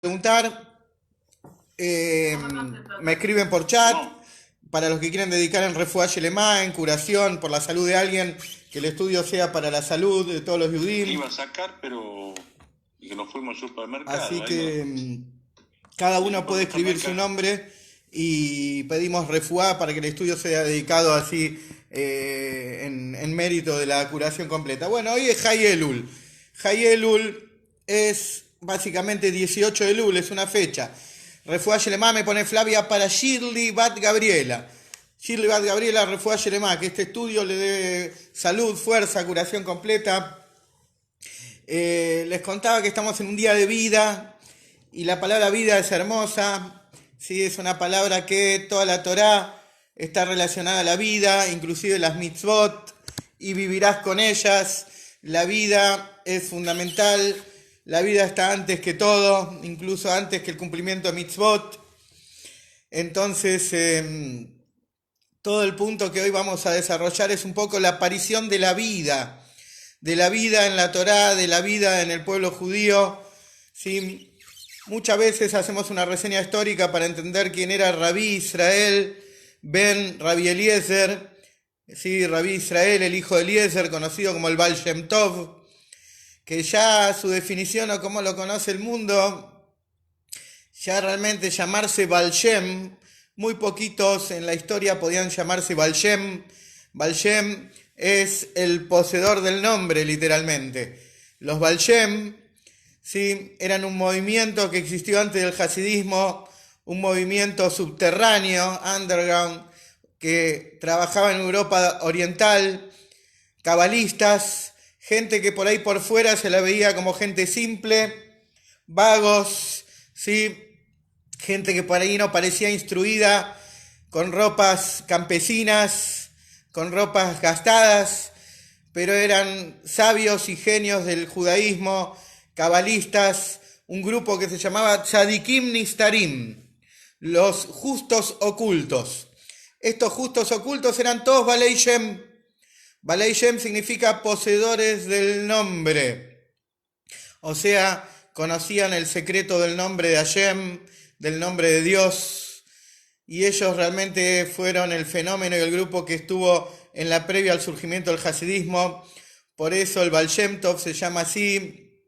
Preguntar, me escriben por chat, No, para los que quieren dedicar en Refuah Shelema, en curación, por la salud de alguien, que el estudio sea para la salud de todos los iba Yudim. a sacar, pero que nos fuimos al Así supermercado. Ahí que cada no uno puede importa, escribir su Jamaica. nombre y pedimos Refuah para que el estudio sea dedicado así en mérito de la curación completa. Bueno, hoy es Hay Elul. Hay Elul es básicamente 18 de Elul, es una fecha. Refuah Shelema me pone Flavia para Shirley Bat Gabriela. Shirley Bat Gabriela, Refuah Shelema, que este estudio le dé salud, fuerza, curación completa. Les contaba que estamos en un día de vida y la palabra vida es hermosa, ¿sí? Es una palabra que toda la Torá está relacionada a la vida, inclusive las mitzvot, y vivirás con ellas. La vida es fundamental, la vida está antes que todo, incluso antes que el cumplimiento de mitzvot. Entonces, todo el punto que hoy vamos a desarrollar es un poco la aparición de la vida en la Torá, de la vida en el pueblo judío. ¿Sí? Muchas veces hacemos una reseña histórica para entender quién era Rabí Israel ben Rabí Eliezer, ¿sí? Rabí Israel, el hijo de Eliezer, conocido como el Baal Shem Tov, que ya su definición o cómo lo conoce el mundo, ya realmente llamarse Baal Shem, muy poquitos en la historia podían llamarse Baal Shem. Baal Shem es el poseedor del nombre, literalmente. Los Baal Shem, ¿sí? Eran un movimiento que existió antes del hasidismo, un movimiento subterráneo, underground, que trabajaba en Europa Oriental, cabalistas, gente que por ahí por fuera se la veía como gente simple, vagos, ¿sí? Gente que por ahí no parecía instruida, con ropas campesinas, con ropas gastadas, pero eran sabios y genios del judaísmo, cabalistas, un grupo que se llamaba Tzadikim Nistarim, los justos ocultos. Estos justos ocultos eran todos Balei Shem. Balei Shem significa poseedores del nombre. O sea, conocían el secreto del nombre de Hashem, del nombre de Dios, y ellos realmente fueron el fenómeno y el grupo que estuvo en la previa al surgimiento del hasidismo. Por eso el Baal Shem Tov se llama así,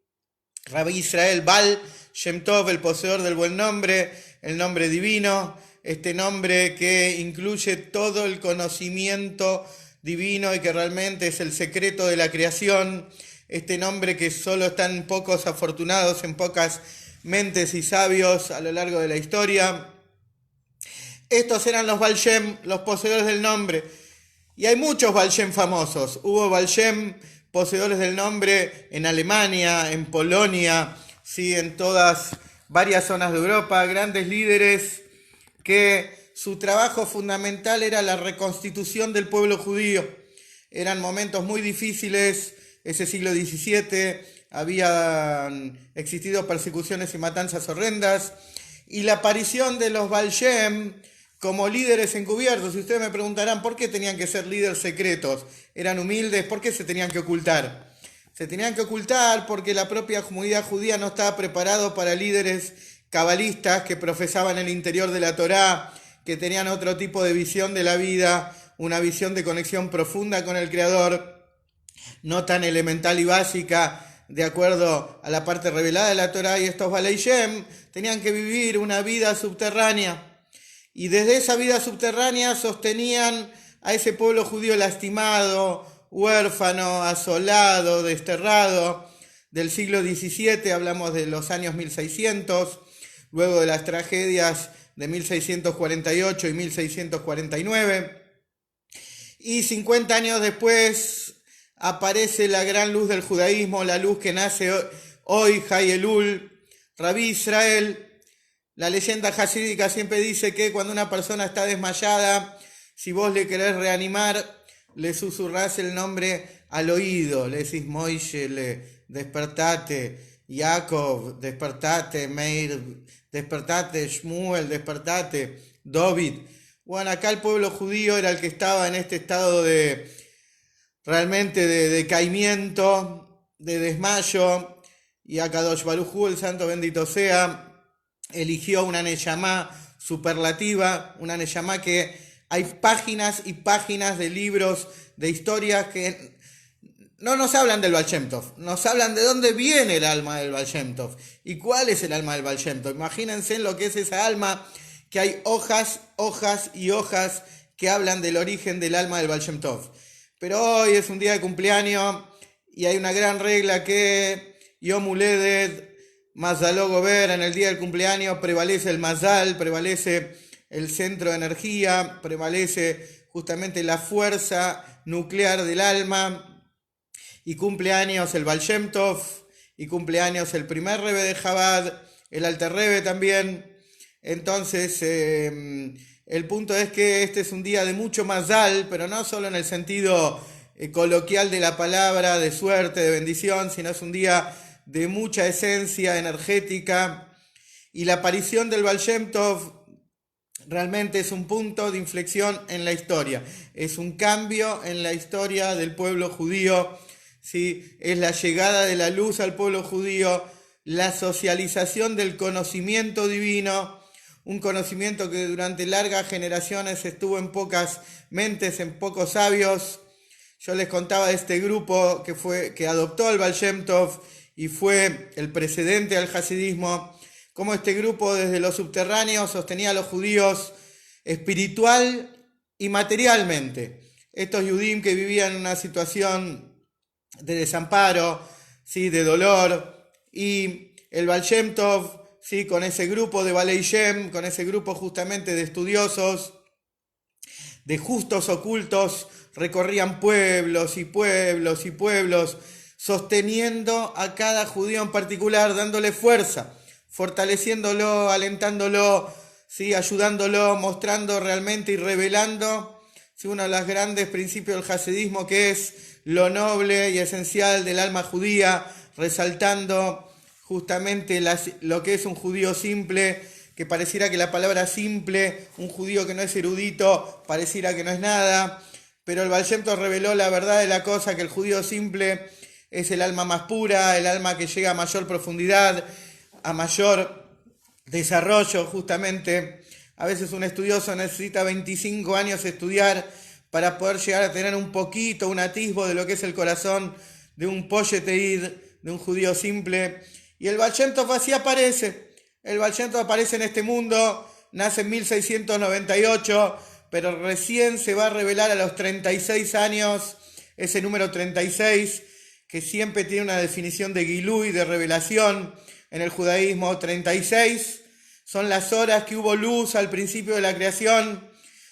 Rabí Israel Baal Shem Tov, el poseedor del buen nombre, el nombre divino, este nombre que incluye todo el conocimiento divino y que realmente es el secreto de la creación, este nombre que solo están pocos afortunados, en pocas mentes y sabios a lo largo de la historia. Estos eran los Baal Shem, los poseedores del nombre. Y hay muchos Baal Shem famosos. Hubo Baal Shem poseedores del nombre en Alemania, en Polonia, ¿sí? En todas varias zonas de Europa, grandes líderes que su trabajo fundamental era la reconstitución del pueblo judío. Eran momentos muy difíciles, ese siglo XVII, habían existido persecuciones y matanzas horrendas, y la aparición de los Baal Shem como líderes encubiertos. Y ustedes me preguntarán, ¿por qué tenían que ser líderes secretos? Eran humildes, ¿por qué se tenían que ocultar? Se tenían que ocultar porque la propia comunidad judía no estaba preparado para líderes cabalistas que profesaban el interior de la Torá, que tenían otro tipo de visión de la vida, una visión de conexión profunda con el Creador, no tan elemental y básica de acuerdo a la parte revelada de la Torá. Y estos Balei Shem tenían que vivir una vida subterránea. Y desde esa vida subterránea sostenían a ese pueblo judío lastimado, huérfano, asolado, desterrado, del siglo XVII, hablamos de los años 1600, luego de las tragedias de 1648 y 1649. Y 50 años después aparece la gran luz del judaísmo, la luz que nace hoy, Hay Elul, Rabí Israel. La leyenda hasídica siempre dice que cuando una persona está desmayada, si vos le querés reanimar, le susurrás el nombre al oído, le decís Moishe, despertate, Jacob, despertate, Meir, despertate, Shmuel, despertate, David. Bueno, acá el pueblo judío era el que estaba en este estado de realmente de decaimiento, de desmayo, y a Kadosh Baruj Hu, el santo bendito sea, eligió una neyamá superlativa, una neyamá que hay páginas y páginas de libros, de historias que no nos hablan del Baal Shem Tov, nos hablan de dónde viene el alma del Baal Shem Tov y cuál es el alma del Baal Shem Tov. Imagínense en lo que es esa alma, que hay hojas, hojas y hojas que hablan del origen del alma del Baal Shem Tov. Pero hoy es un día de cumpleaños y hay una gran regla que Yom Huledet, Mazaló Gober, en el día del cumpleaños prevalece el Mazal, prevalece el centro de energía, prevalece justamente la fuerza nuclear del alma, y cumpleaños el Baal Shem Tov, y cumpleaños el primer Rebbe de Chabad, el Alter Rebbe también. Entonces, el punto es que este es un día de mucho Mazal, pero no solo en el sentido coloquial de la palabra, de suerte, de bendición, sino es un día de mucha esencia energética, y la aparición del Baal Shem Tov realmente es un punto de inflexión en la historia, es un cambio en la historia del pueblo judío, ¿sí? Es la llegada de la luz al pueblo judío, la socialización del conocimiento divino, un conocimiento que durante largas generaciones estuvo en pocas mentes, en pocos sabios. Yo les contaba de este grupo que adoptó al Baal Shem Tov y fue el precedente al hasidismo, cómo este grupo desde los subterráneos sostenía a los judíos espiritual y materialmente. Estos Yudim que vivían en una situación de desamparo, ¿sí? De dolor, y el Baal Shem Tov, ¿sí? Con ese grupo de Balei Shem, con ese grupo justamente de estudiosos, de justos ocultos, recorrían pueblos y pueblos y pueblos, sosteniendo a cada judío en particular, dándole fuerza, fortaleciéndolo, alentándolo, ¿sí? Ayudándolo, mostrando realmente y revelando, ¿sí? Uno de los grandes principios del hasidismo, que es lo noble y esencial del alma judía, resaltando justamente lo que es un judío simple, que pareciera que la palabra simple, un judío que no es erudito, pareciera que no es nada, pero el Baal Shem Tov reveló la verdad de la cosa, que el judío simple es el alma más pura, el alma que llega a mayor profundidad, a mayor desarrollo justamente. A veces un estudioso necesita 25 años estudiar para poder llegar a tener un poquito, un atisbo de lo que es el corazón de un Posheteid, de un judío simple. Y el Baal Shem Tov así aparece. El Baal Shem Tov aparece en este mundo, nace en 1698, pero recién se va a revelar a los 36 años, ese número 36, que siempre tiene una definición de Gilui, de revelación en el judaísmo. 36 son las horas que hubo luz al principio de la creación,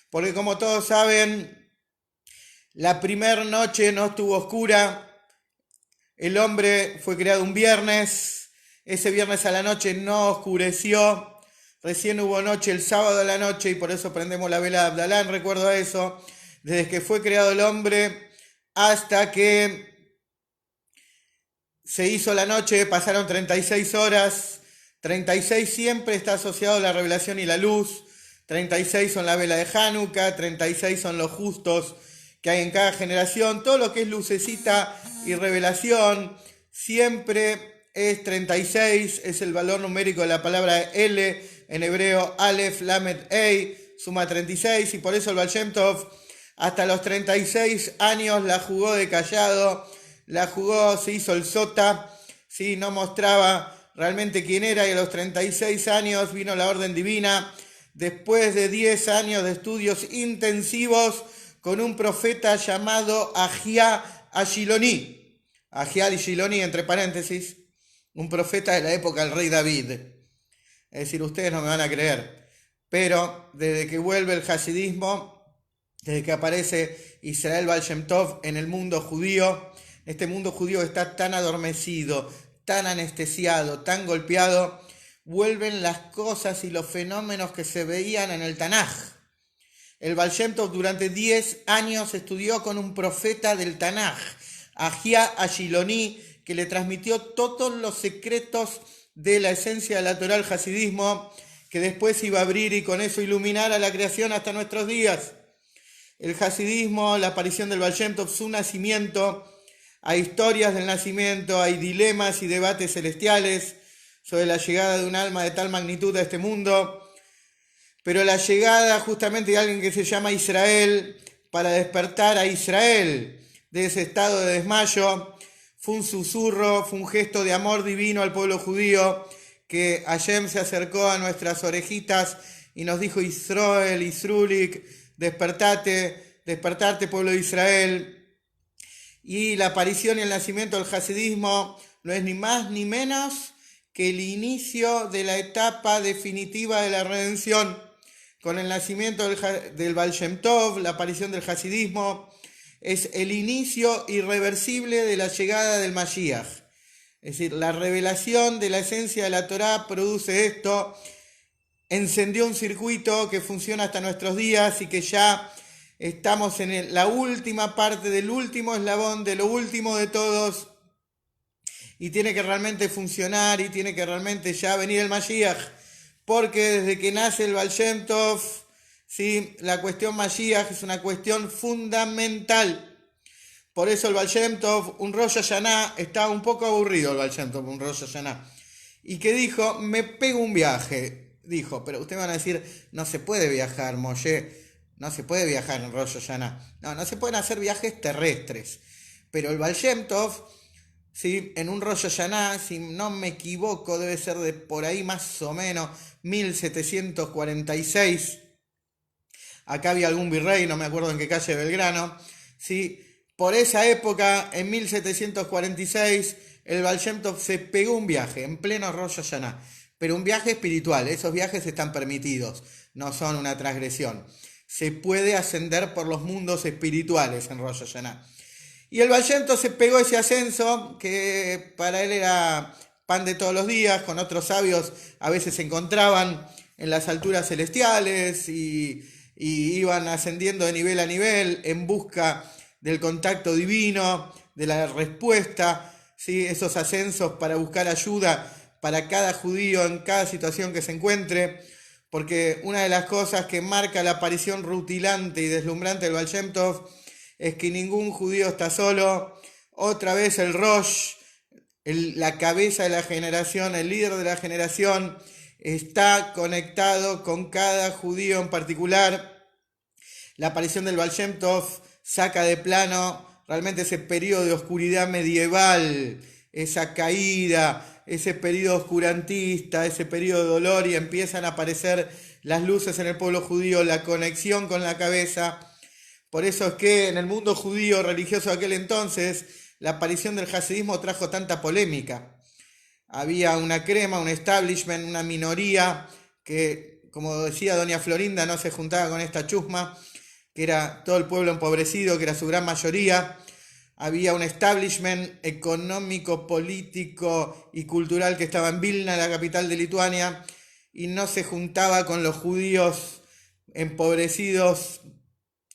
porque como todos saben, la primera noche no estuvo oscura, el hombre fue creado un viernes, ese viernes a la noche no oscureció, recién hubo noche el sábado a la noche y por eso prendemos la vela de Abdalá en recuerdo a eso, desde que fue creado el hombre hasta que se hizo la noche, pasaron 36 horas, 36 siempre está asociado a la revelación y la luz, 36 son la vela de Hanukkah, 36 son los justos que hay en cada generación, todo lo que es lucecita y revelación siempre es 36, es el valor numérico de la palabra L, en hebreo Aleph, Lamed, Ei, suma 36, y por eso el Baal Shem Tov hasta los 36 años la jugó de callado, la jugó, se hizo el sota, ¿sí? No mostraba realmente quién era, y a los 36 años vino la orden divina, después de 10 años de estudios intensivos, con un profeta llamado Ahia Ashiloni. Ahia Ashiloni, entre paréntesis, un profeta de la época del rey David. Es decir, ustedes no me van a creer, pero desde que vuelve el hasidismo, desde que aparece Israel Baal Shem Tov en el mundo judío, este mundo judío está tan adormecido, tan anestesiado, tan golpeado, vuelven las cosas y los fenómenos que se veían en el Tanaj. El Baal Shem Tov durante 10 años estudió con un profeta del Tanaj, Ahia Ashiloni, que le transmitió todos los secretos de la esencia de la Torá, el hasidismo, que después iba a abrir y con eso iluminar a la creación hasta nuestros días. El hasidismo, la aparición del Baal Shem Tov, su nacimiento, hay historias del nacimiento, hay dilemas y debates celestiales sobre la llegada de un alma de tal magnitud a este mundo, pero la llegada justamente de alguien que se llama Israel para despertar a Israel de ese estado de desmayo fue un susurro, fue un gesto de amor divino al pueblo judío, que Hashem se acercó a nuestras orejitas y nos dijo: Israel, Isrulik, despertate, despertate, pueblo de Israel. Y la aparición y el nacimiento del hasidismo no es ni más ni menos que el inicio de la etapa definitiva de la redención. Con el nacimiento del Baal Shem Tov, la aparición del hasidismo, es el inicio irreversible de la llegada del Mashiach. Es decir, la revelación de la esencia de la Torá produce esto, encendió un circuito que funciona hasta nuestros días y que ya estamos en la última parte del último eslabón, de lo último de todos, y tiene que realmente funcionar y tiene que realmente ya venir el Mashiach, porque desde que nace el Baal Shem Tov, ¿sí?, la cuestión Mashiach es una cuestión fundamental. Por eso el Baal Shem Tov, un Rosh Hashanah, estaba un poco aburrido el Baal Shem Tov, un Rosh Hashanah, y que dijo: me pego un viaje. Dijo, pero ustedes van a decir: no se puede viajar, Moshe, no se puede viajar en Rosh Hashanah. No se pueden hacer viajes terrestres. Pero el Baal Shem Tov, ¿sí?, en un Rosh Hashanah, si no me equivoco, debe ser de por ahí más o menos 1746. Acá había algún virrey, no me acuerdo en qué calle de Belgrano, ¿sí? Por esa época, en 1746, el Baal Shem Tov se pegó un viaje en pleno Rosh Hashanah, pero un viaje espiritual. Esos viajes están permitidos, no son una transgresión. Se puede ascender por los mundos espirituales en Rosh Hashanah. Y el Baal Shem Tov se pegó ese ascenso, que para él era pan de todos los días. Con otros sabios a veces se encontraban en las alturas celestiales y iban ascendiendo de nivel a nivel en busca del contacto divino, de la respuesta, ¿sí?, esos ascensos para buscar ayuda para cada judío en cada situación que se encuentre, porque una de las cosas que marca la aparición rutilante y deslumbrante del Baal Shem Tov es que ningún judío está solo. Otra vez el Rosh, la cabeza de la generación, el líder de la generación, está conectado con cada judío en particular. La aparición del Baal Shem Tov saca de plano realmente ese periodo de oscuridad medieval, esa caída, ese periodo oscurantista, ese periodo de dolor, y empiezan a aparecer las luces en el pueblo judío, la conexión con la cabeza. Por eso es que en el mundo judío religioso de aquel entonces, la aparición del hasidismo trajo tanta polémica. Había una crema, un establishment, una minoría que, como decía doña Florinda, no se juntaba con esta chusma, que era todo el pueblo empobrecido, que era su gran mayoría. Había un establishment económico, político y cultural que estaba en Vilna, la capital de Lituania, y no se juntaba con los judíos empobrecidos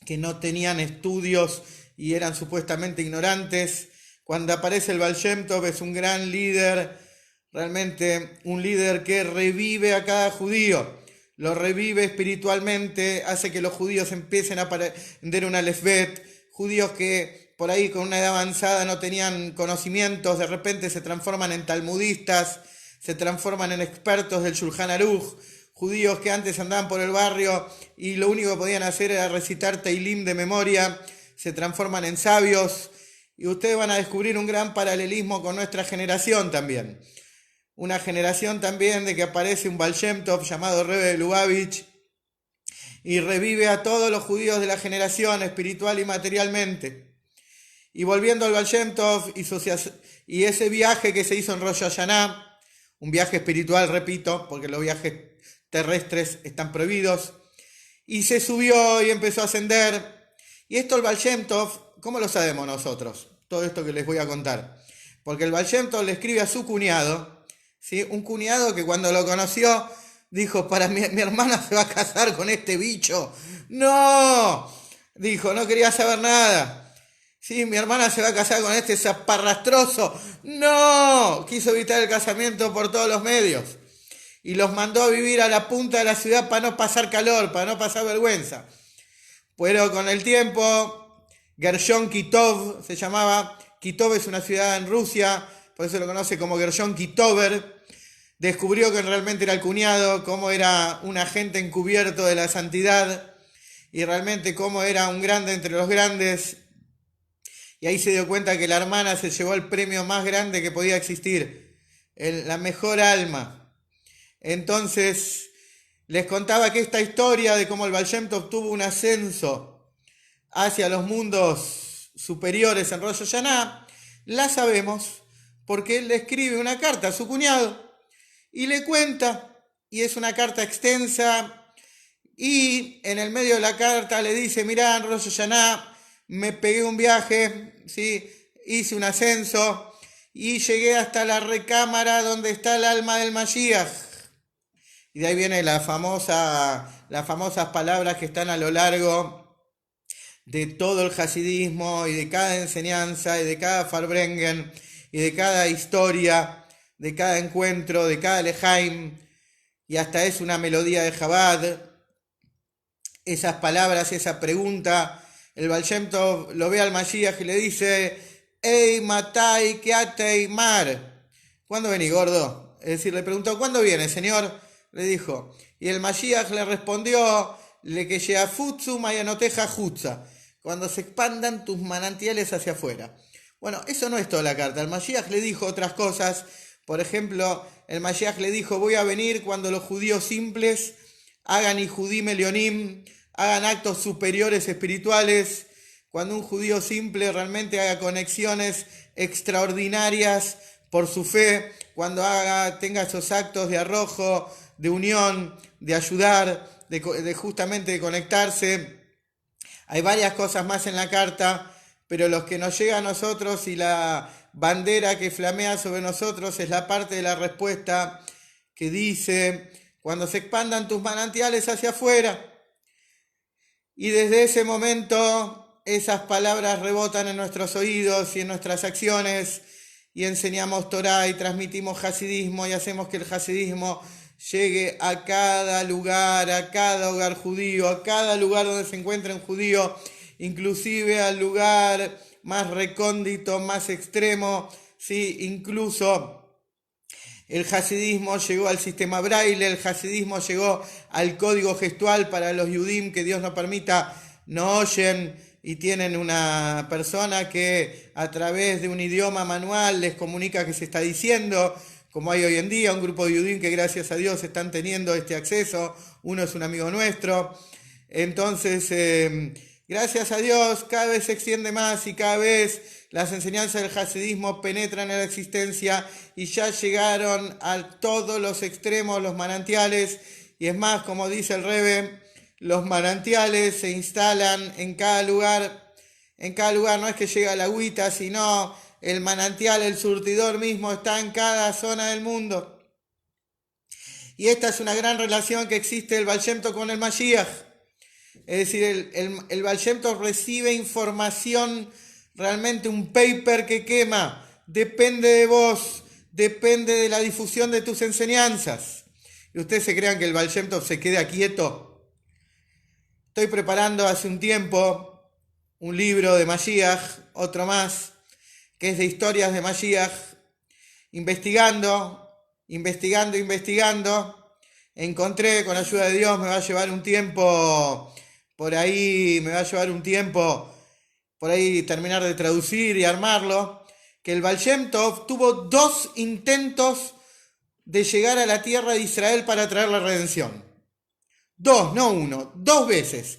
que no tenían estudios y eran supuestamente ignorantes. Cuando aparece el Baal Shem Tov, es un gran líder, realmente un líder que revive a cada judío, lo revive espiritualmente, hace que los judíos empiecen a aprender un alefbet. Judíos que por ahí con una edad avanzada no tenían conocimientos, de repente se transforman en talmudistas, se transforman en expertos del Shulchan Aruch. Judíos que antes andaban por el barrio y lo único que podían hacer era recitar Teilim de memoria, se transforman en sabios. Y ustedes van a descubrir un gran paralelismo con nuestra generación también. Una generación también de que aparece un Baal Shem Tov llamado Rebbe de Lubavitch y revive a todos los judíos de la generación espiritual y materialmente. Y volviendo al Baal Shem Tov y ese viaje que se hizo en Rosh Hashanah, un viaje espiritual, repito, porque los viajes terrestres están prohibidos, y se subió y empezó a ascender. Y esto el Baal Shem Tov, ¿cómo lo sabemos nosotros? Todo esto que les voy a contar. Porque el Baal Shem Tov le escribe a su cuñado, ¿sí?, un cuñado que cuando lo conoció dijo: para mi hermana se va a casar con este bicho. ¡No! Dijo, no quería saber nada. Sí, mi hermana se va a casar con este zaparrastroso. ¡No! Quiso evitar el casamiento por todos los medios. Y los mandó a vivir a la punta de la ciudad para no pasar calor, para no pasar vergüenza. Pero con el tiempo, Gershon Kitov se llamaba. Kitov es una ciudad en Rusia, por eso lo conoce como Gershon Kitover. descubrió que realmente era el cuñado, cómo era un agente encubierto de la santidad y realmente cómo era un grande entre los grandes. Y ahí se dio cuenta que la hermana se llevó el premio más grande que podía existir, la mejor alma. Entonces les contaba que esta historia de cómo el Baal Shem Tov tuvo un ascenso hacia los mundos superiores en Rosh Hashanah, la sabemos porque él le escribe una carta a su cuñado y le cuenta, y es una carta extensa, y en el medio de la carta le dice: mirá, en Rosh Hashanah me pegué un viaje, ¿sí? Hice un ascenso y llegué hasta la recámara donde está el alma del Mashiach. Y de ahí vienen las famosas palabras que están a lo largo de todo el hasidismo y de cada enseñanza y de cada Farbrengen y de cada historia, de cada encuentro, de cada Lejaim, y hasta es una melodía de Chabad. Esas palabras, esa pregunta, el Baal Shem Tov lo ve al Mashiach y le dice: Ey, Matai, Keatei Mar. ¿Cuándo venís, gordo? Es decir, le preguntó: ¿cuándo viene, señor? Le dijo. Y el Mashiach le respondió: Le que Sheafutsu Mayanoteja Jutza. Cuando se expandan tus manantiales hacia afuera. Bueno, eso no es toda la carta. El Mashiach le dijo otras cosas. Por ejemplo, el Mashiach le dijo: voy a venir cuando los judíos simples hagan Ihudim Elionim, hagan actos superiores espirituales, cuando un judío simple realmente haga conexiones extraordinarias por su fe, cuando tenga esos actos de arrojo, de unión, de ayudar, de justamente de conectarse. Hay varias cosas más en la carta, pero los que nos llega a nosotros y la bandera que flamea sobre nosotros es la parte de la respuesta que dice: cuando se expandan tus manantiales hacia afuera. Y desde ese momento esas palabras rebotan en nuestros oídos y en nuestras acciones, y enseñamos Torah y transmitimos hasidismo y hacemos que el hasidismo llegue a cada lugar, a cada hogar judío, a cada lugar donde se encuentre un judío, inclusive al lugar más recóndito, más extremo, ¿sí? Incluso el hasidismo llegó al sistema braille, el hasidismo llegó al código gestual para los yudim, que Dios no permita, no oyen y tienen una persona que a través de un idioma manual les comunica que se está diciendo, como hay hoy en día un grupo de yudim que gracias a Dios están teniendo este acceso. Uno es un amigo nuestro. Entonces, gracias a Dios cada vez se extiende más y cada vez las enseñanzas del hasidismo penetran en la existencia y ya llegaron a todos los extremos, los manantiales. Y es más, como dice el Rebbe, los manantiales se instalan en cada lugar. En cada lugar no es que llega la agüita, sino el manantial, el surtidor mismo está en cada zona del mundo. Y esta es una gran relación que existe el Baal Shem Tov con el Mashiach. Es decir, el Baal Shem Tov recibe información, realmente un paper que quema. Depende de vos, depende de la difusión de tus enseñanzas. Y ustedes se crean que el Baal Shem Tov se queda quieto. Estoy preparando hace un tiempo un libro de Mashiach, otro más, que es de historias de Mashiach, investigando, encontré, con ayuda de Dios, me va a llevar un tiempo por ahí terminar de traducir y armarlo, que el Baal Shem Tov tuvo 2 intentos de llegar a la tierra de Israel para traer la redención. 2, no 1, 2 veces.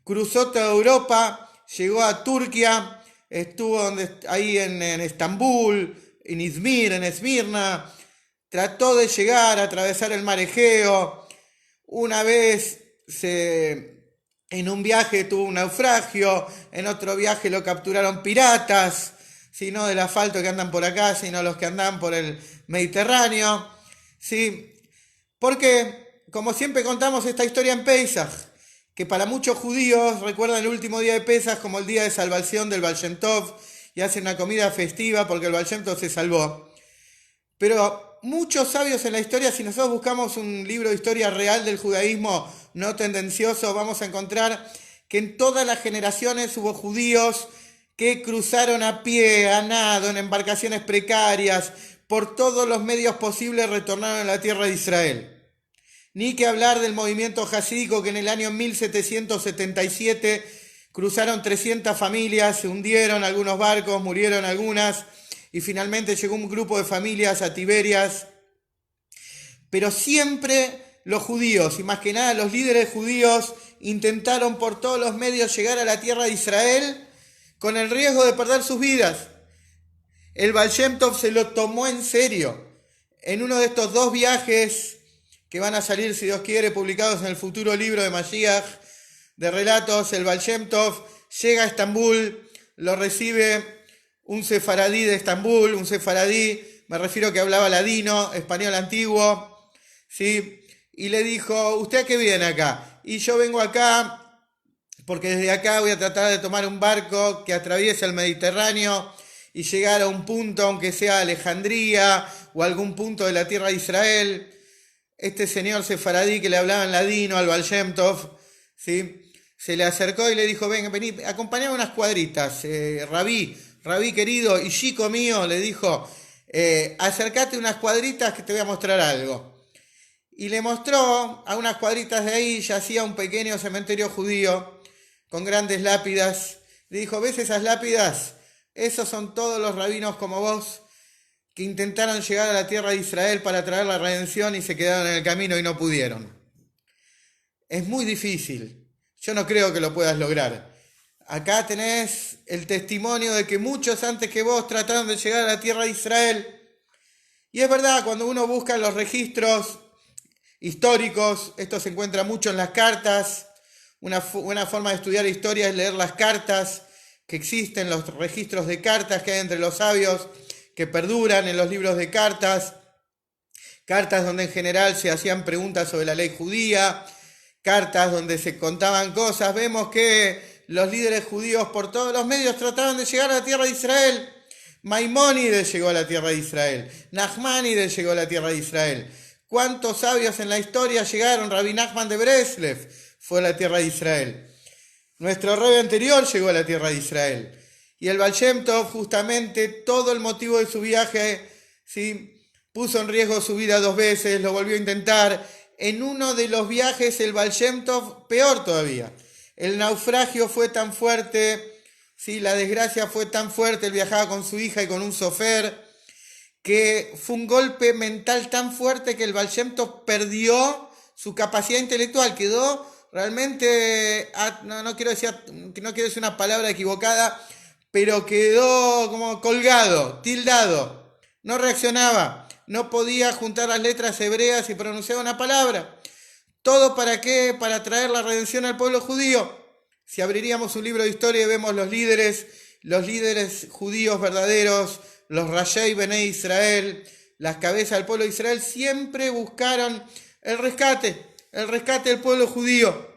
Cruzó toda Europa, llegó a Turquía, estuvo ahí en Estambul, en Izmir, en Esmirna, trató de llegar a atravesar el mar Egeo. Una vez en un viaje tuvo un naufragio, en otro viaje lo capturaron piratas, si no del asfalto que andan por acá, sino los que andan por el Mediterráneo, ¿sí? Porque, como siempre contamos esta historia en Pesach, que para muchos judíos recuerdan el último día de Pesach como el día de salvación del Baal Shem Tov y hacen una comida festiva porque el Baal Shem Tov se salvó. Pero muchos sabios en la historia, si nosotros buscamos un libro de historia real del judaísmo no tendencioso, vamos a encontrar que en todas las generaciones hubo judíos que cruzaron a pie, a nado, en embarcaciones precarias, por todos los medios posibles retornaron a la tierra de Israel. Ni que hablar del movimiento jasídico que en el año 1777 cruzaron 300 familias, se hundieron algunos barcos, murieron algunas, y finalmente llegó un grupo de familias a Tiberias. Pero siempre los judíos, y más que nada los líderes judíos, intentaron por todos los medios llegar a la tierra de Israel con el riesgo de perder sus vidas. El Baal Shem Tov se lo tomó en serio. En uno de estos 2 viajes que van a salir, si Dios quiere, publicados en el futuro libro de Mashiach, de relatos, el Baal Shem Tov llega a Estambul, lo recibe un sefaradí de Estambul, un sefaradí, me refiero que hablaba ladino, español antiguo, ¿sí? Y le dijo, ¿usted a qué viene acá? Y yo vengo acá porque desde acá voy a tratar de tomar un barco que atraviese el Mediterráneo y llegar a un punto, aunque sea Alejandría o algún punto de la tierra de Israel. Este señor sefaradí que le hablaba en ladino al Baal Shem Tov, ¿sí?, se le acercó y le dijo, ven, vení, acompañame unas cuadritas, rabí querido y chico mío, le dijo, acércate unas cuadritas que te voy a mostrar algo. Y le mostró a unas cuadritas de ahí, yacía un pequeño cementerio judío con grandes lápidas. Le dijo, ¿ves esas lápidas? Esos son todos los rabinos como vos que intentaron llegar a la tierra de Israel para traer la redención y se quedaron en el camino y no pudieron. Es muy difícil. Yo no creo que lo puedas lograr. Acá tenés el testimonio de que muchos antes que vos trataron de llegar a la tierra de Israel. Y es verdad, cuando uno busca los registros históricos, esto se encuentra mucho en las cartas. Una buena forma de estudiar historia es leer las cartas que existen, los registros de cartas que hay entre los sabios que perduran en los libros de cartas. Cartas donde en general se hacían preguntas sobre la ley judía, cartas donde se contaban cosas. Vemos que los líderes judíos por todos los medios trataban de llegar a la tierra de Israel. Maimónides llegó a la tierra de Israel. Nachmanides llegó a la tierra de Israel. ¿Cuántos sabios en la historia llegaron? Rabbi Nachman de Breslev fue a la tierra de Israel. Nuestro rey anterior llegó a la tierra de Israel. Y el Baal Shem Tov, justamente, todo el motivo de su viaje, ¿sí?, puso en riesgo su vida 2 veces, lo volvió a intentar. En uno de los viajes, el Baal Shem Tov, peor todavía. El naufragio fue tan fuerte, ¿sí?, la desgracia fue tan fuerte, él viajaba con su hija y con un sofer, que fue un golpe mental tan fuerte que el Baal Shem Tov perdió su capacidad intelectual, quedó realmente, no quiero decir una palabra equivocada, pero quedó como colgado, tildado, no reaccionaba, no podía juntar las letras hebreas y pronunciar una palabra. ¿Todo para qué? Para traer la redención al pueblo judío. Si abriríamos un libro de historia y vemos los líderes judíos verdaderos, los Rashei Benei Israel, las cabezas del pueblo de Israel, siempre buscaron el rescate del pueblo judío.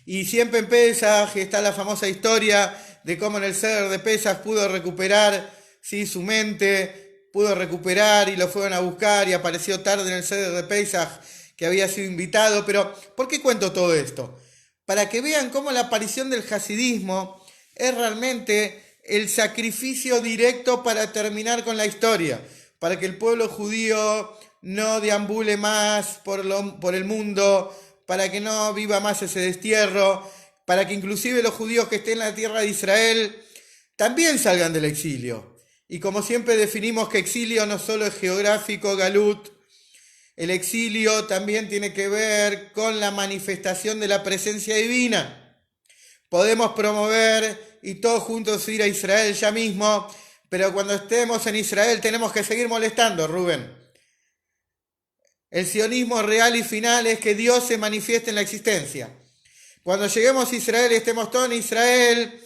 Y siempre en Pesaj está la famosa historia de cómo en el Seder de Pesaj pudo recuperar, ¿sí?, su mente, pudo recuperar y lo fueron a buscar y apareció tarde en el Seder de Pesaj que había sido invitado. Pero, ¿por qué cuento todo esto? Para que vean cómo la aparición del hasidismo es realmente el sacrificio directo para terminar con la historia, para que el pueblo judío no deambule más por el mundo, para que no viva más ese destierro, para que inclusive los judíos que estén en la tierra de Israel también salgan del exilio. Y como siempre definimos que exilio no solo es geográfico, galut, el exilio también tiene que ver con la manifestación de la presencia divina. Podemos promover y todos juntos ir a Israel ya mismo, pero cuando estemos en Israel tenemos que seguir molestando, Rubén. El sionismo real y final es que Dios se manifieste en la existencia. Cuando lleguemos a Israel y estemos todos en Israel,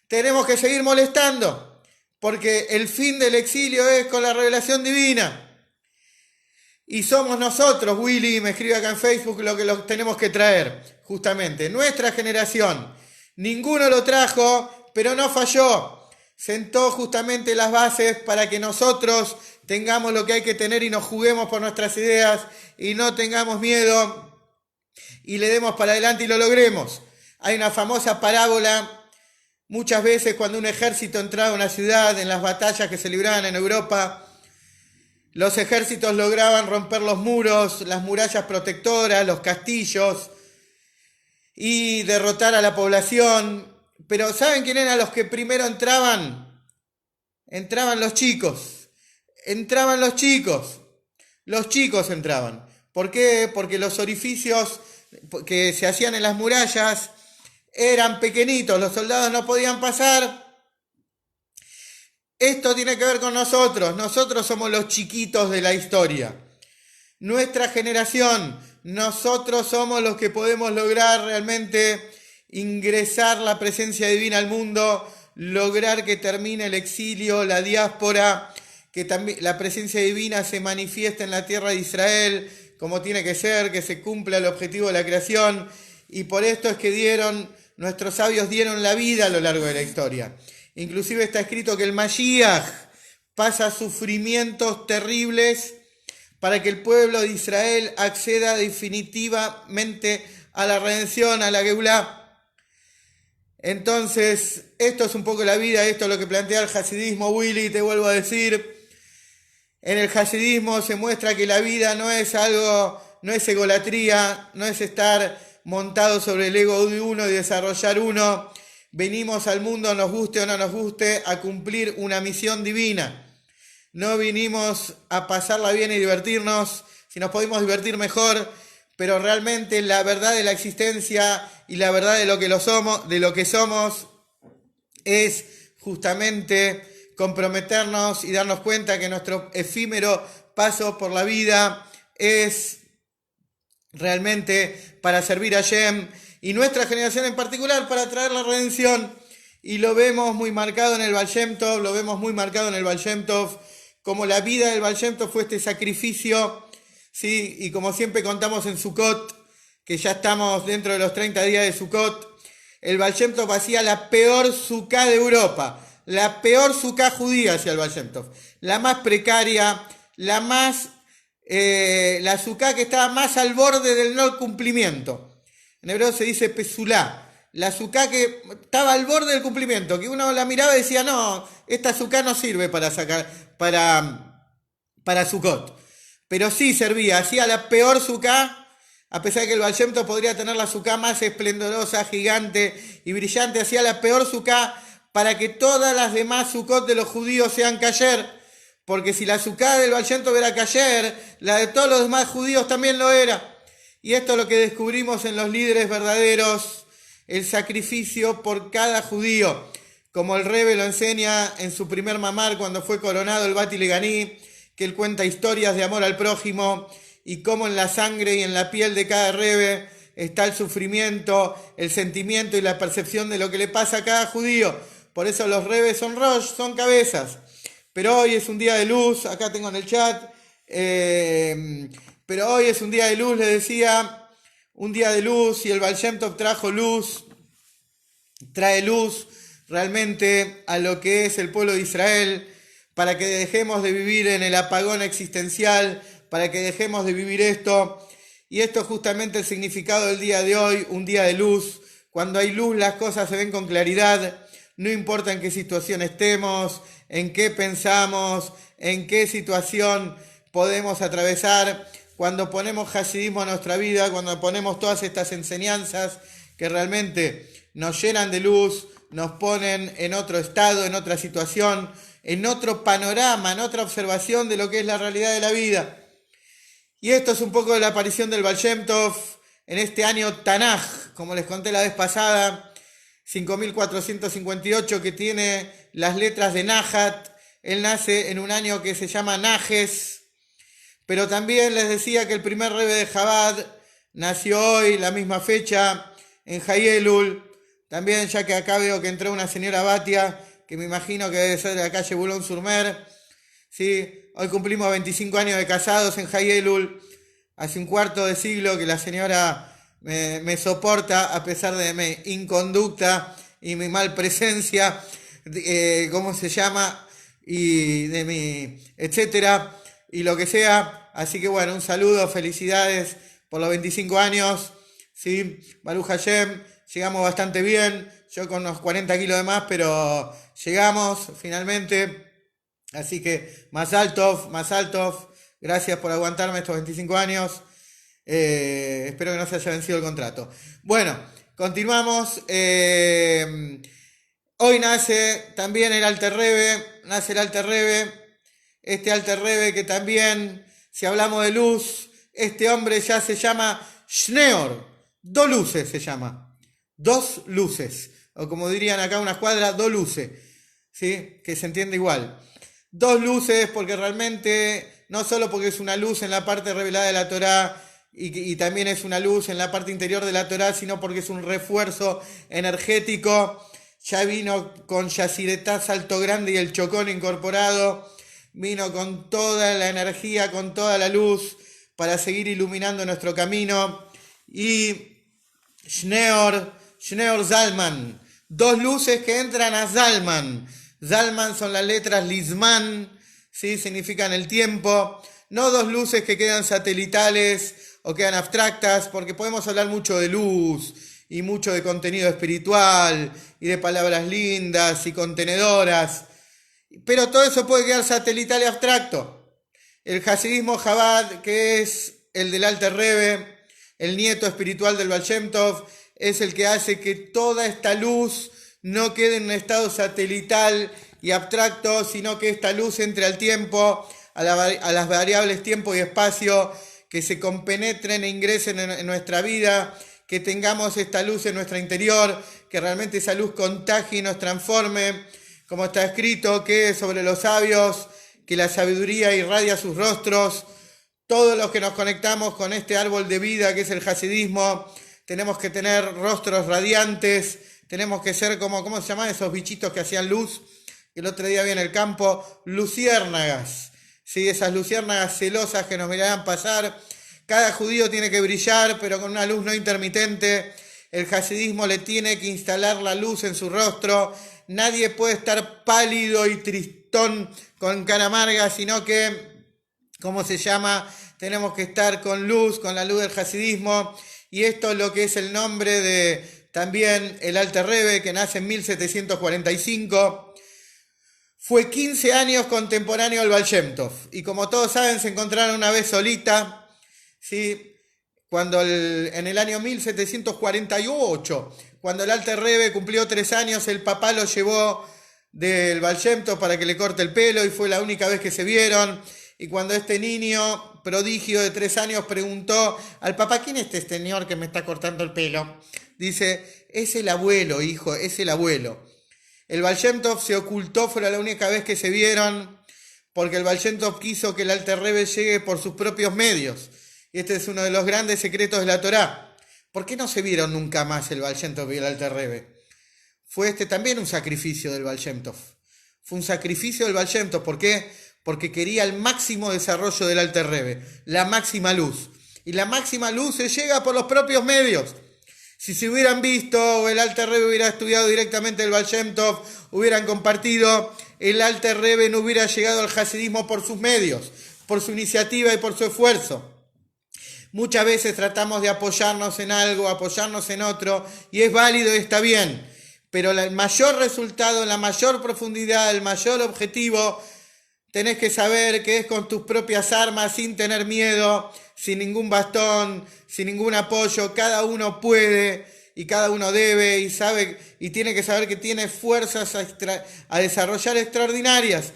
tenemos que seguir molestando, porque el fin del exilio es con la revelación divina. Y somos nosotros, Willy, me escribe acá en Facebook, lo que los tenemos que traer, justamente. Nuestra generación, ninguno lo trajo, pero no falló. Sentó justamente las bases para que nosotros tengamos lo que hay que tener y nos juguemos por nuestras ideas y no tengamos miedo y le demos para adelante y lo logremos. Hay una famosa parábola, muchas veces cuando un ejército entraba a una ciudad, en las batallas que se libraban en Europa, Los ejércitos lograban romper los muros, las murallas protectoras, los castillos y derrotar a la población. Pero ¿saben quién eran los que primero entraban? Entraban los chicos. Entraban los chicos. Los chicos entraban. ¿Por qué? Porque los orificios que se hacían en las murallas eran pequeñitos, los soldados no podían pasar. Esto tiene que ver con nosotros. Nosotros somos los chiquitos de la historia. Nuestra generación, nosotros somos los que podemos lograr realmente ingresar la presencia divina al mundo, lograr que termine el exilio, la diáspora, que también la presencia divina se manifieste en la tierra de Israel como tiene que ser, que se cumpla el objetivo de la creación. Y por esto es que nuestros sabios dieron la vida a lo largo de la historia. Inclusive está escrito que el Mashiach pasa sufrimientos terribles para que el pueblo de Israel acceda definitivamente a la redención, a la Geulá. Entonces, esto es un poco la vida, esto es lo que plantea el hasidismo, Willy, te vuelvo a decir. En el hasidismo se muestra que la vida no es egolatría, no es estar montado sobre el ego de uno y desarrollar uno. Venimos al mundo, nos guste o no nos guste, a cumplir una misión divina. No vinimos a pasarla bien y divertirnos, si nos podemos divertir mejor, pero realmente la verdad de la existencia y la verdad de lo que somos es justamente comprometernos y darnos cuenta que nuestro efímero paso por la vida es realmente para servir a Hashem y nuestra generación en particular para traer la redención. Y lo vemos muy marcado en el Baal Shem Tov, como la vida del Baal Shem Tov fue este sacrificio, ¿sí? Y como siempre contamos en Sukkot, que ya estamos dentro de los 30 días de Sukkot, el Baal Shem Tov hacía la peor sukkah de Europa, la peor sukkah judía hacia el Baal Shem Tov, la más precaria, la sukkah que estaba más al borde del no cumplimiento. En hebreo se dice pesulá, la sukkah que estaba al borde del cumplimiento, que uno la miraba y decía, no, esta sukkah no sirve para Sukkot. Pero sí servía, hacía la peor sukkah, a pesar de que el Baal Shem Tov podría tener la sukkah más esplendorosa, gigante y brillante, hacía la peor sukkah para que todas las demás sukkot de los judíos sean kasher, porque si la sukkah del Baal Shem Tov era kasher, la de todos los demás judíos también lo era. Y esto es lo que descubrimos en los líderes verdaderos, el sacrificio por cada judío, como el Rebbe lo enseña en su primer mamar cuando fue coronado el Bati Leganí, que él cuenta historias de amor al prójimo y cómo en la sangre y en la piel de cada Rebbe está el sufrimiento, el sentimiento y la percepción de lo que le pasa a cada judío. Por eso los Rebbes son Rosh, son cabezas. Pero hoy es un día de luz, acá tengo en el chat, pero hoy es un día de luz, les decía, un día de luz, y el Baal Shem Tov trae luz realmente a lo que es el pueblo de Israel, para que dejemos de vivir en el apagón existencial, para que dejemos de vivir esto. Y esto es justamente el significado del día de hoy, un día de luz. Cuando hay luz las cosas se ven con claridad, no importa en qué situación estemos, en qué pensamos, en qué situación podemos atravesar. Cuando ponemos hasidismo a nuestra vida, cuando ponemos todas estas enseñanzas que realmente nos llenan de luz, nos ponen en otro estado, en otra situación, en otro panorama, en otra observación de lo que es la realidad de la vida. Y esto es un poco de la aparición del Baal Shem Tov en este año Tanaj, como les conté la vez pasada, 5458, que tiene las letras de Nahat. Él nace en un año que se llama Najes, pero también les decía que el primer Rebbe de Chabad nació hoy, la misma fecha, en Hayelul. También, ya que acá veo que entró una señora Batia, que me imagino que debe ser de la calle Boulogne-sur-Mer. ¿Sí? Hoy cumplimos 25 años de casados en Hayelul. Hace un cuarto de siglo que la señora me soporta a pesar de mi inconducta y mi mal presencia, ¿cómo se llama? Y de mi etcétera, y lo que sea. Así que bueno, un saludo, felicidades por los 25 años. ¿Sí? Baruch Hashem, llegamos bastante bien. Yo con unos 40 kilos de más, pero llegamos finalmente. Así que, Mazal Tov, gracias por aguantarme estos 25 años. Espero que no se haya vencido el contrato. Bueno, continuamos. Hoy nace también el Alter Rebbe, este Alter Rebbe que también, si hablamos de luz, este hombre ya se llama Schneor, dos luces se llama, dos luces, o como dirían acá una escuadra, dos luces, ¿sí? Que se entiende igual. Dos luces porque realmente, no solo porque es una luz en la parte revelada de la Torá, y también es una luz en la parte interior de la Torá, sino porque es un refuerzo energético. Ya vino con Yaciretá Salto Grande y el Chocón incorporado, vino con toda la energía, con toda la luz para seguir iluminando nuestro camino. Y Schneor Zalman, dos luces que entran a Zalman. Zalman son las letras Lisman, ¿sí? Significan el tiempo. No dos luces que quedan satelitales o quedan abstractas, porque podemos hablar mucho de luz y mucho de contenido espiritual y de palabras lindas y contenedoras, pero todo eso puede quedar satelital y abstracto. El Hasidismo Chabad, que es el del Alter Rebbe, el nieto espiritual del Baal Shem Tov, es el que hace que toda esta luz no quede en un estado satelital y abstracto, sino que esta luz entre al tiempo, a las variables tiempo y espacio, que se compenetren e ingresen en nuestra vida, que tengamos esta luz en nuestro interior, que realmente esa luz contagie y nos transforme, como está escrito, que sobre los sabios, que la sabiduría irradia sus rostros. Todos los que nos conectamos con este árbol de vida que es el hasidismo, tenemos que tener rostros radiantes, tenemos que ser como, ¿cómo se llaman esos bichitos que hacían luz? El otro día vi en el campo, luciérnagas, ¿sí? Esas luciérnagas celosas que nos miraban pasar. Cada judío tiene que brillar, pero con una luz no intermitente. El hasidismo le tiene que instalar la luz en su rostro. Nadie puede estar pálido y tristón con cara amarga, sino que, ¿cómo se llama? Tenemos que estar con luz, con la luz del hasidismo. Y esto es lo que es el nombre de también el Alter Rebbe, que nace en 1745. Fue 15 años contemporáneo al Baal Shem Tov. Y como todos saben, se encontraron una vez solita, ¿sí? Cuando en el año 1748, cuando el Alter Rebbe cumplió 3 años, el papá lo llevó del Baal Shem Tov para que le corte el pelo y fue la única vez que se vieron. Y cuando este niño prodigio de 3 años preguntó al papá, ¿quién es este señor que me está cortando el pelo? Dice, es el abuelo, hijo, es el abuelo. El Baal Shem Tov se ocultó, fue la única vez que se vieron, porque el Baal Shem Tov quiso que el Alter Rebbe llegue por sus propios medios. Y este es uno de los grandes secretos de la Torá. ¿Por qué no se vieron nunca más el Baal Shem Tov y el Alter Rebbe? Fue también un sacrificio del Baal Shem Tov. Fue un sacrificio del Baal Shem Tov. ¿Por qué? Porque quería el máximo desarrollo del Alter Rebbe, la máxima luz. Y la máxima luz se llega por los propios medios. Si se hubieran visto, o el Alter Rebbe hubiera estudiado directamente el Baal Shem Tov, hubieran compartido, el Alter Rebbe no hubiera llegado al hasidismo por sus medios, por su iniciativa y por su esfuerzo. Muchas veces tratamos de apoyarnos en algo, apoyarnos en otro, y es válido y está bien. Pero el mayor resultado, la mayor profundidad, el mayor objetivo, tenés que saber que es con tus propias armas, sin tener miedo, sin ningún bastón, sin ningún apoyo. Cada uno puede y cada uno debe y sabe y tiene que saber que tiene fuerzas a desarrollar extraordinarias.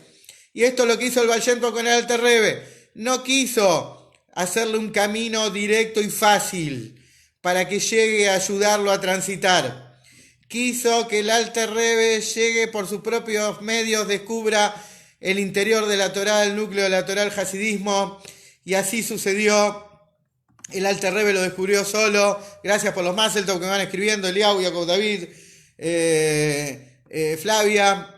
Y esto es lo que hizo el Baal Shem Tov con el Alter Rebbe. No quiso hacerle un camino directo y fácil para que llegue a ayudarlo a transitar. Quiso que el Alter Rebbe llegue por sus propios medios, descubra el interior de la Torá, el núcleo de la Torá, el hasidismo, y así sucedió. El Alter Rebbe lo descubrió solo. Gracias por los Mazel Tov que me van escribiendo, Eliau, Jacob David, Flavia,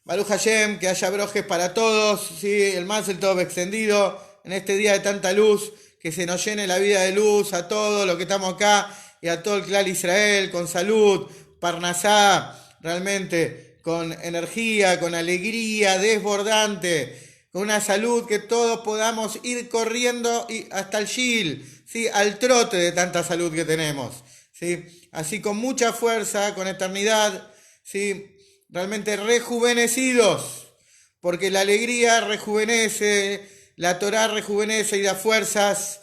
Baruch Hashem, que haya brojes para todos, ¿sí? El Mazel Tov extendido en este día de tanta luz, que se nos llene la vida de luz a todos los que estamos acá y a todo el clan Israel, con salud, parnasá, realmente con energía, con alegría desbordante, con una salud que todos podamos ir corriendo hasta el Shil, ¿sí? Al trote de tanta salud que tenemos, ¿sí? Así con mucha fuerza, con eternidad, ¿sí? Realmente rejuvenecidos porque la alegría rejuvenece, la Torá rejuvenece y da fuerzas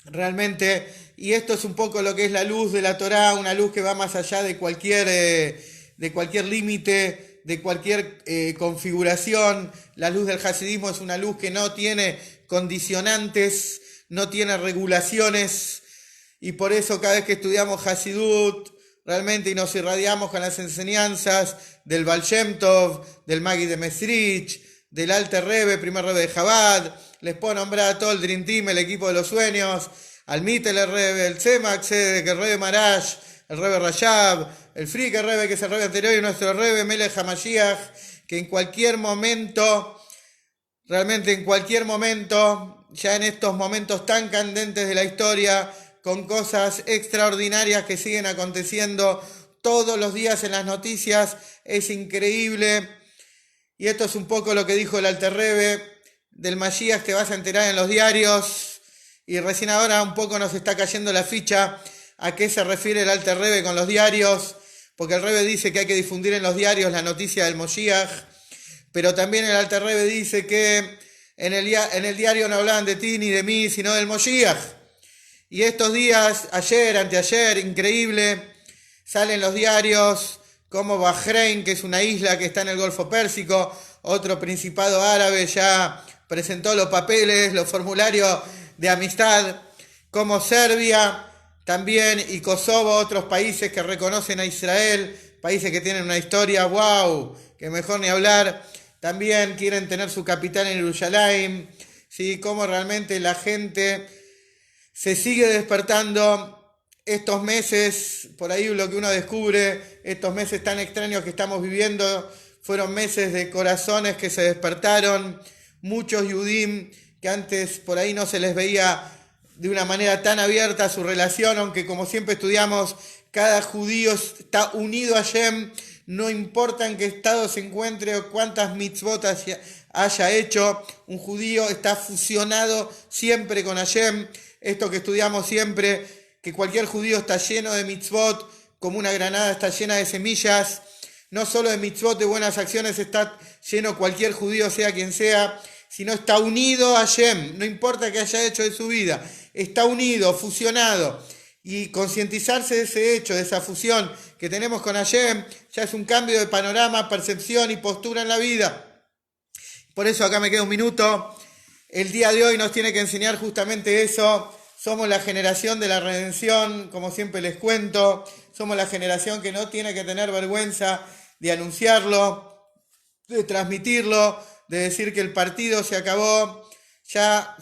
realmente, y esto es un poco lo que es la luz de la Torá, una luz que va más allá de cualquier límite, de cualquier configuración. La luz del hasidismo es una luz que no tiene condicionantes, no tiene regulaciones, y por eso cada vez que estudiamos Hasidut, realmente y nos irradiamos con las enseñanzas del Baal Shem Tov, del Magid de Mesrich, del Alter Rebbe, primer Rebbe de Chabad. Les puedo nombrar a todo el Dream Team, el equipo de los sueños, al Mittel Rebbe, el Tzemach Tzedek, el Rebbe Marash, el Rebbe Rashab, el Frike Rebbe, que es el Rebbe anterior, y nuestro Rebbe Melech HaMashiach, que en cualquier momento, realmente en cualquier momento, ya en estos momentos tan candentes de la historia, con cosas extraordinarias que siguen aconteciendo todos los días en las noticias, es increíble. Y esto es un poco lo que dijo el Alter Rebbe del Mashiach, te vas a enterar en los diarios, y recién ahora un poco nos está cayendo la ficha a qué se refiere el Alter Rebbe con los diarios, porque el Rebbe dice que hay que difundir en los diarios la noticia del Moshiach, pero también el Alter Rebbe dice que en el diario no hablaban de ti ni de mí, sino del Moshiach. Y estos días, ayer, anteayer, increíble, salen los diarios como Bahrein, que es una isla que está en el Golfo Pérsico, otro principado árabe ya presentó los papeles, los formularios de amistad, como Serbia también y Kosovo, otros países que reconocen a Israel, países que tienen una historia, wow, que mejor ni hablar, también quieren tener su capital en Jerusalén, ¿sí? Como realmente la gente se sigue despertando estos meses, por ahí lo que uno descubre, estos meses tan extraños que estamos viviendo, fueron meses de corazones que se despertaron, muchos Yudim que antes por ahí no se les veía de una manera tan abierta su relación, aunque como siempre estudiamos, cada judío está unido a Hashem, no importa en qué estado se encuentre o cuántas mitzvot haya hecho, un judío está fusionado siempre con Hashem. Esto que estudiamos siempre, que cualquier judío está lleno de mitzvot, como una granada está llena de semillas, no solo de mitzvot, de buenas acciones está lleno cualquier judío, sea quien sea, sino está unido a Hashem, no importa qué haya hecho de su vida, está unido, fusionado, y concientizarse de ese hecho, de esa fusión que tenemos con Hashem, ya es un cambio de panorama, percepción y postura en la vida. Por eso acá me queda un minuto. El día de hoy nos tiene que enseñar justamente eso. Somos la generación de la redención, como siempre les cuento. Somos la generación que no tiene que tener vergüenza de anunciarlo, de transmitirlo, de decir que el partido se acabó, ya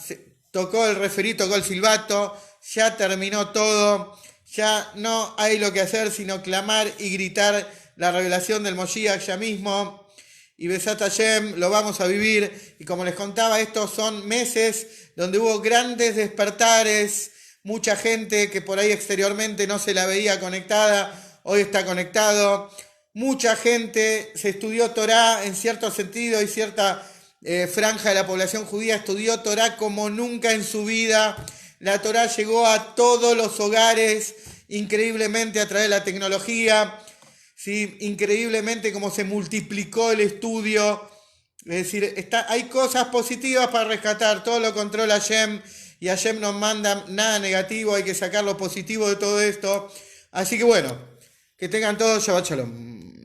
tocó el referí, tocó el silbato, ya terminó todo, ya no hay lo que hacer sino clamar y gritar la revelación del Moshiach ya mismo. Y Besat Hashem lo vamos a vivir, y como les contaba, estos son meses donde hubo grandes despertares, mucha gente que por ahí exteriormente no se la veía conectada, hoy está conectado, mucha gente se estudió Torá en cierto sentido, y cierta franja de la población judía estudió Torá como nunca en su vida. La Torá llegó a todos los hogares, increíblemente a través de la tecnología. ¿Sí? Increíblemente como se multiplicó el estudio, es decir, hay cosas positivas para rescatar, todo lo controla Hashem, y Hashem nos manda nada negativo, hay que sacar lo positivo de todo esto, así que bueno, que tengan todos Shabbat Shalom.